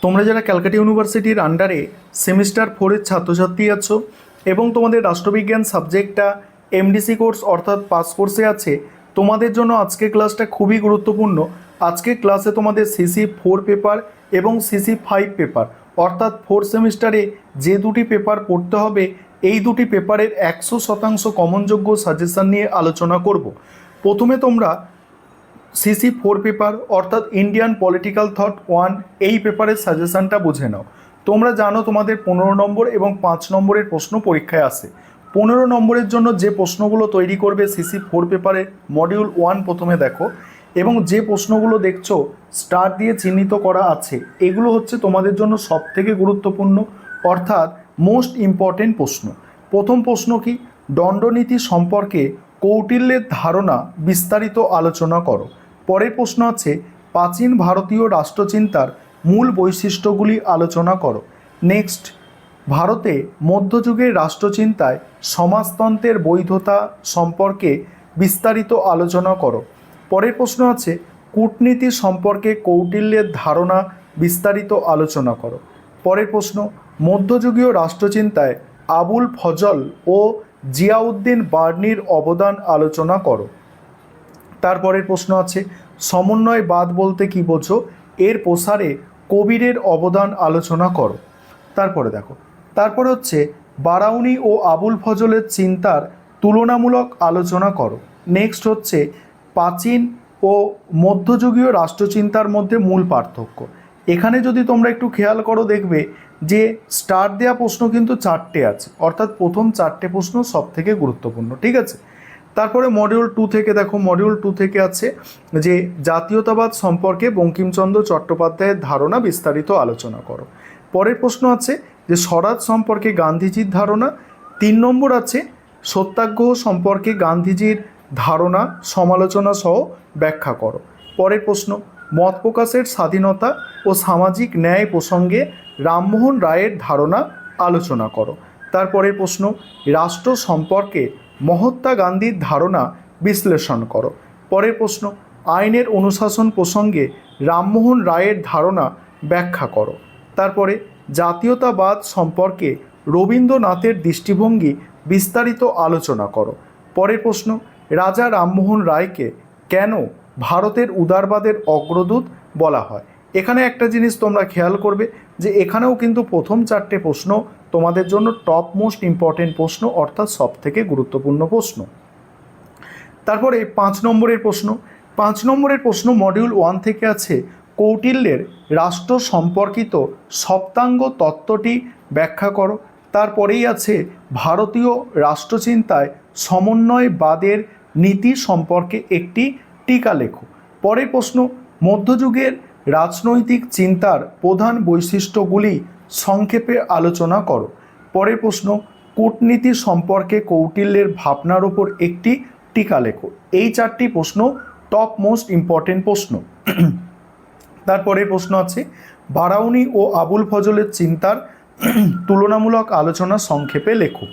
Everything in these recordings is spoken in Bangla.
তোমরা যারা ক্যালকাটা ইউনিভার্সিটির আন্ডারে সেমিস্টার 4-এর ছাত্রছাত্রী আছো এবং তোমাদের রাষ্ট্রবিজ্ঞান সাবজেক্টটা এমডিসি কোর্স অর্থাৎ পাস কোর্সে আছে, তোমাদের জন্য আজকের ক্লাসটা খুবই গুরুত্বপূর্ণ। আজকের ক্লাসে তোমাদের CC4 পেপার এবং CC5 পেপার অর্থাৎ 4 সেমিস্টারে যে দুটি পেপার পড়তে হবে, এই দুটি পেপারের 100% কমনযোগ্য সাজেশন নিয়ে আলোচনা করব। প্রথমে তোমরা CC4 পেপার অর্থাৎ ইন্ডিয়ান পলিটিক্যাল থট 1 এই পেপারের সাজেশনটা বুঝে নাও। তোমরা জানো তোমাদের 15 নম্বর এবং 5 নম্বরের প্রশ্ন পরীক্ষায় আসে। 15 নম্বরের জন্য যে প্রশ্নগুলো তৈরি করবে CC4 পেপারে মডিউল 1 প্রথমে দেখো, এবং যে প্রশ্নগুলো দেখছো স্টার দিয়ে চিহ্নিত করা আছে এগুলো হচ্ছে তোমাদের জন্য সবথেকে গুরুত্বপূর্ণ অর্থাৎ মোস্ট ইম্পর্টেন্ট প্রশ্ন। প্রথম প্রশ্ন কি? দণ্ডনীতি সম্পর্কে কৌটিল্যের ধারণা বিস্তারিত আলোচনা করো। পরের প্রশ্ন আছে প্রাচীন ভারতীয় রাষ্ট্রচিন্তার মূল বৈশিষ্ট্যগুলি আলোচনা করো। নেক্সট, ভারতে মধ্যযুগের রাষ্ট্রচিন্তায় সমাজতন্ত্রের বৈধতা সম্পর্কে বিস্তারিত আলোচনা করো। পরের প্রশ্ন আছে কূটনীতি সম্পর্কে কৌটিল্যের ধারণা বিস্তারিত আলোচনা করো। পরের প্রশ্ন মধ্যযুগীয় রাষ্ট্রচিন্তায় আবুল ফজল ও জিয়াউদ্দিন বার্নির অবদান আলোচনা করো। তারপরের প্রশ্ন আছে সমন্বয়বাদ বলতে কি বোঝো, এর প্রসারে কবিরের অবদান আলোচনা করো। তারপরে দেখো, তারপরে হচ্ছে বারাউনি ও আবুল ফজলের চিন্তার তুলনামূলক আলোচনা করো। নেক্সট হচ্ছে প্রাচীন ও মধ্যযুগীয় রাষ্ট্রচিন্তার মধ্যে মূল পার্থক্য। এখানে যদি তোমরা একটু খেয়াল করো দেখবে যে স্টার দেওয়া প্রশ্ন কিন্তু 4টে আছে, অর্থাৎ প্রথম 4টে প্রশ্ন সব থেকে গুরুত্বপূর্ণ, ঠিক আছে। তারপরে মডিউল 2 থেকে দেখো, মডিউল 2 থেকে আছে যে জাতীয়তাবাদ সম্পর্কে বঙ্কিমচন্দ্র চট্টোপাধ্যায়ের ধারণা বিস্তারিত আলোচনা করো। পরের প্রশ্ন আছে যে স্বরাজ সম্পর্কে গান্ধীজির ধারণা। 3 নম্বর আছে সত্যাগ্রহ সম্পর্কে গান্ধীজির ধারণা সমালোচনা সহ ব্যাখ্যা করো। পরের প্রশ্ন মত প্রকাশের স্বাধীনতা ও সামাজিক ন্যায় প্রসঙ্গে রামমোহন রায়ের ধারণা আলোচনা করো। তারপরের প্রশ্ন রাষ্ট্র সম্পর্কে মহাত্মা গান্ধীর ধারণা বিশ্লেষণ করো। পরের প্রশ্ন আইনের অনুশাসন প্রসঙ্গে রামমোহন রায়ের ধারণা ব্যাখ্যা করো। তারপরে জাতীয়তাবাদ সম্পর্কে রবীন্দ্রনাথের দৃষ্টিভঙ্গি বিস্তারিত আলোচনা করো। পরের প্রশ্ন রাজা রামমোহন রায়কে কেন ভারতের উদারবাদের অগ্রদূত বলা হয়। এখানে একটা জিনিস তোমরা খেয়াল করবে যে এখানেও কিন্তু প্রথম 4টে প্রশ্ন তোমাদের জন্য টপ মোস্ট ইম্পর্টেন্ট প্রশ্ন অর্থাৎ সব থেকে গুরুত্বপূর্ণ প্রশ্ন। তারপরে 5 নম্বরের প্রশ্ন। 5 নম্বরের প্রশ্ন মডিউল 1 থেকে আছে কৌটিল্যের রাষ্ট্র সম্পর্কিত সপ্তাঙ্গ তত্ত্বটি ব্যাখ্যা করো। তারপরেই আছে ভারতীয় রাষ্ট্রচিন্তায় সমন্বয়বাদের নীতি সম্পর্কে একটি টিকা লেখো। পরের প্রশ্ন মধ্যযুগের রাজনৈতিক চিন্তার প্রধান বৈশিষ্ট্যগুলি সংক্ষেপে আলোচনা করো। পরের প্রশ্ন কূটনীতি সম্পর্কে কৌটিল্যের ভাবনার উপর একটি টিকা লেখো। এই 4টি প্রশ্ন টপ মোস্ট ইম্পর্টেন্ট প্রশ্ন। তারপরের প্রশ্ন আছে বারাউনি ও আবুল ফজলের চিন্তার তুলনামূলক আলোচনা সংক্ষেপে লেখো।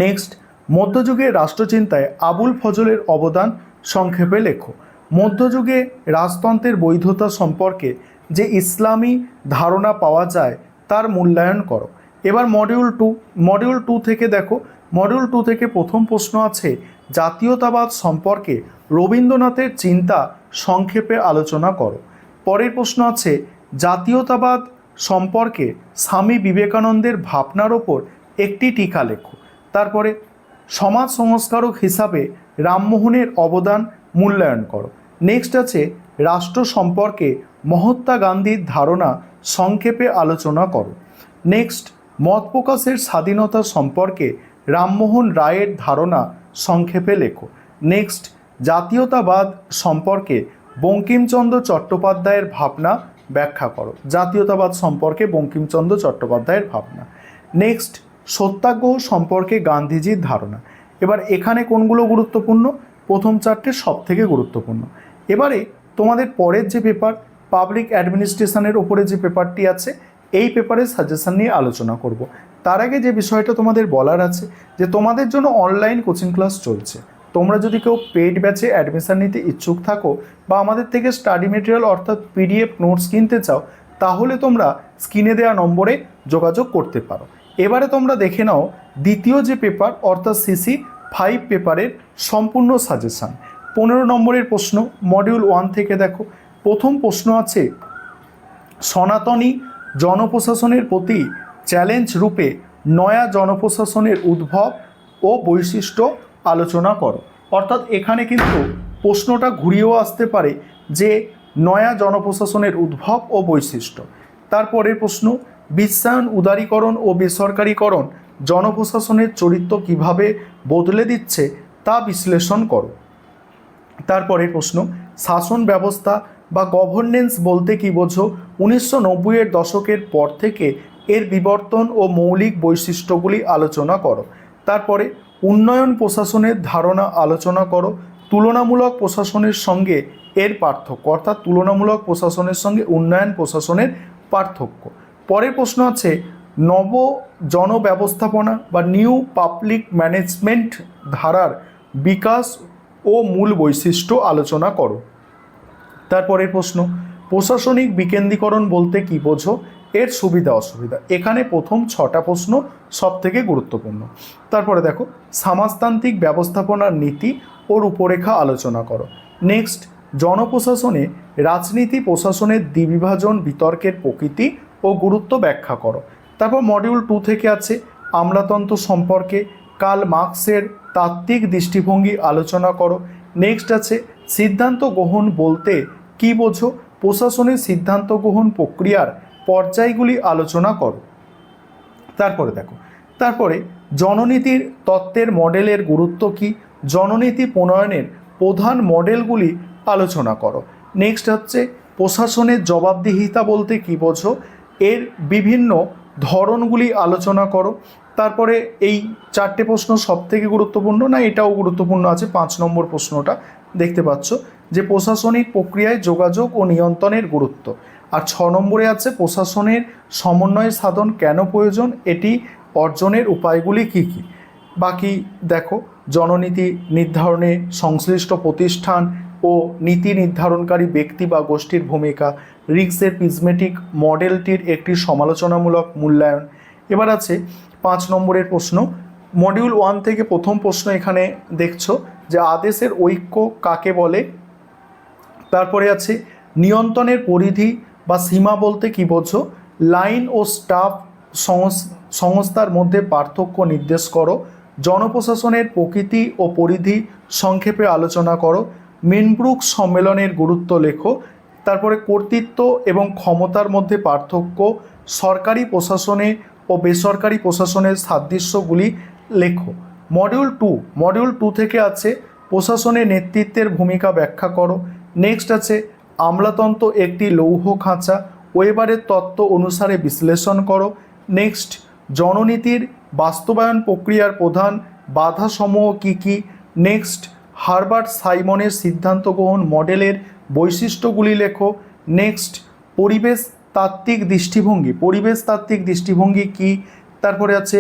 নেক্সট মধ্যযুগের রাষ্ট্রচিন্তায় আবুল ফজলের অবদান সংক্ষেপে লেখো। মধ্যযুগে রাজতন্ত্রের বৈধতা সম্পর্কে যে ইসলামী ধারণা পাওয়া যায় তার মূল্যায়ন করো। এবার মডিউল 2 থেকে দেখো, মডিউল 2 থেকে প্রথম প্রশ্ন আছে জাতীয়তাবাদ সম্পর্কে রবীন্দ্রনাথের চিন্তা সংক্ষেপে আলোচনা করো। পরের প্রশ্ন আছে জাতীয়তাবাদ সম্পর্কে স্বামী বিবেকানন্দের ভাবনার ওপর একটি টিকা লেখো। তারপরে সমাজ সংস্কারক হিসাবে রামমোহনের অবদান মূল্যায়ন করো। নেক্সট আছে রাষ্ট্র সম্পর্কে মহাত্মা গান্ধীর ধারণা সংক্ষেপে আলোচনা করো। নেক্সট মত প্রকাশের স্বাধীনতা সম্পর্কে রামমোহন রায়ের ধারণা সংক্ষেপে লেখো। নেক্সট জাতীয়তাবাদ সম্পর্কে বঙ্কিমচন্দ্র চট্টোপাধ্যায়ের ভাবনা ব্যাখ্যা করো। জাতীয়তাবাদ সম্পর্কে বঙ্কিমচন্দ্র চট্টোপাধ্যায়ের ভাবনা। নেক্সট সত্যাগ্রহ সম্পর্কে গান্ধীজির ধারণা। এবার এখানে কোনগুলো গুরুত্বপূর্ণ? প্রথম 4টে সব থেকে গুরুত্বপূর্ণ। এবারে তোমাদের পরের যে পেপার পাবলিক অ্যাডমিনিস্ট্রেশনের ওপরে যে পেপারটি আছে এই পেপারের সাজেশন নিয়ে আলোচনা করব। তার আগে যে বিষয়টা তোমাদের বলার আছে যে তোমাদের জন্য অনলাইন কোচিং ক্লাস চলছে। তোমরা যদি কেউ পেড ব্যাচে অ্যাডমিশন নিতে ইচ্ছুক থাকো বা আমাদের থেকে স্টাডি মেটেরিয়াল অর্থাৎ PDF নোটস কিনতে চাও, তাহলে তোমরা স্ক্রিনে দেওয়া নম্বরে যোগাযোগ করতে পারো। এবারে তোমরা দেখে নাও দ্বিতীয় যে পেপার অর্থাৎ সিসি 5 পেপারের সম্পূর্ণ সাজেশান। 15 নম্বরের প্রশ্ন মডিউল 1 থেকে দেখো। প্রথম প্রশ্ন আছে সনাতনী জনপ্রশাসনের প্রতি চ্যালেঞ্জ রূপে নয়া জনপ্রশাসনের উদ্ভব ও বৈশিষ্ট্য আলোচনা করো। অর্থাৎ এখানে কিন্তু প্রশ্নটা ঘুরিয়েও আসতে পারে যে নয়া জনপ্রশাসনের উদ্ভব ও বৈশিষ্ট্য। তারপরের প্রশ্ন বিশ্বায়ন, উদারীকরণ ও বেসরকারীকরণ জনপ্রশাসনের চরিত্র কিভাবে বদলে দিচ্ছে তা বিশ্লেষণ করো। তারপরের প্রশ্ন শাসন ব্যবস্থা বা গভর্নেন্স বলতে কী বোঝো? 1990-এর দশকের পর থেকে এর বিবর্তন ও মৌলিক বৈশিষ্ট্যগুলি আলোচনা করো। তারপরে উন্নয়ন প্রশাসনের ধারণা আলোচনা করো। তুলনামূলক প্রশাসনের সঙ্গে এর পার্থক্য, অর্থাৎ তুলনামূলক প্রশাসনের সঙ্গে উন্নয়ন প্রশাসনের পার্থক্য। পরের প্রশ্ন আছে নব জনব্যবস্থাপনা বা নিউ পাবলিক ম্যানেজমেন্ট ধারার বিকাশ ও মূল বৈশিষ্ট্য আলোচনা করো। তারপরের প্রশ্ন প্রশাসনিক বিকেন্দ্রীকরণ বলতে কী বোঝো? এর সুবিধা অসুবিধা। এখানে প্রথম 6টা প্রশ্ন সব থেকে গুরুত্বপূর্ণ। তারপরে দেখো সমাজতান্ত্রিক ব্যবস্থাপনার নীতি ও রূপরেখা আলোচনা করো। নেক্সট জনপ্রশাসনে রাজনীতি প্রশাসনের দ্বিবিভাজন বিতর্কের প্রকৃতি ও গুরুত্ব ব্যাখ্যা করো। তারপর মডিউল 2 থেকে আছে আমলাতন্ত্র সম্পর্কে কার্ল মার্কসের তাত্ত্বিক দৃষ্টিভঙ্গি আলোচনা করো। নেক্সট আছে সিদ্ধান্ত গ্রহণ বলতে কী বোঝো? প্রশাসনের সিদ্ধান্ত গ্রহণ প্রক্রিয়ার পর্যায়গুলি আলোচনা করো। তারপরে জননীতির তত্ত্বের মডেলের গুরুত্ব কী? জননীতি প্রণয়নের প্রধান মডেলগুলি আলোচনা করো। নেক্সট হচ্ছে প্রশাসনের জবাবদিহিতা বলতে কী বোঝো? এর বিভিন্ন ধরনগুলি আলোচনা করো। তারপরে এই 4টে প্রশ্ন সব থেকে গুরুত্বপূর্ণ না, এটাও গুরুত্বপূর্ণ আছে 5 নম্বর প্রশ্নটা দেখতে পাচ্ছ যে প্রশাসনিক প্রক্রিয়ায় যোগাযোগ ও নিয়ন্ত্রণের গুরুত্ব। আর 6 নম্বরে আছে প্রশাসনের সমন্বয় সাধন কেন প্রয়োজন, এটি অর্জনের উপায়গুলি কী কী। বাকি দেখো জননীতি নির্ধারণে সংশ্লিষ্ট প্রতিষ্ঠান ও নীতি নির্ধারণকারী ব্যক্তি বা গোষ্ঠীর ভূমিকা, রিক্সের প্রিজমেটিক মডেলটির একটি সমালোচনামূলক মূল্যায়ন। এবার আছে 5 নম্বরের প্রশ্ন মডিউল 1 থেকে প্রথম প্রশ্ন এখানে দেখছো যে আদেশের ঐক্য কাকে বলে। তারপরে আছে নিয়ন্ত্রণের পরিধি বা সীমা বলতে কী বোঝো? লাইন ও স্টাফ সংস্থার মধ্যে পার্থক্য নির্দেশ করো। জনপ্রশাসনের প্রকৃতি ও পরিধি সংক্ষেপে আলোচনা করো। মিনব্রুক সম্মেলনের গুরুত্ব লেখো। তারপরে কর্তৃত্ব এবং ক্ষমতার মধ্যে পার্থক্য, সরকারি প্রশাসনে ও বেসরকারি প্রশাসনের সাদৃশ্যগুলি লেখো। মডিউল 2 থেকে আছে প্রশাসনের নেতৃত্বের ভূমিকা ব্যাখ্যা করো। নেক্সট আছে আমলাতন্ত্র একটি লৌহ খাঁচা, ওয়েবারের তত্ত্ব অনুসারে বিশ্লেষণ করো। নেক্সট জননীতির বাস্তবায়ন প্রক্রিয়ার প্রধান বাধাসমূহ কী কী। নেক্সট হারবার্ট সাইমনের সিদ্ধান্ত গ্রহণ মডেলের বৈশিষ্ট্যগুলি লেখো। নেক্সট পরিবেশ তাত্ত্বিক দৃষ্টিভঙ্গি কী। তারপরে আছে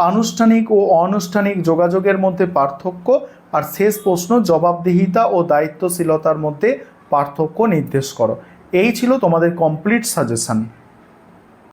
আনুষ্ঠানিক ও অনানুষ্ঠানিক যোগাযোগের মধ্যে পার্থক্য। আর শেষ প্রশ্ন জবাবদিহিতা ও দায়িত্বশীলতার মধ্যে পার্থক্য নির্দেশ করো। এই ছিল তোমাদের কমপ্লিট সাজেশন।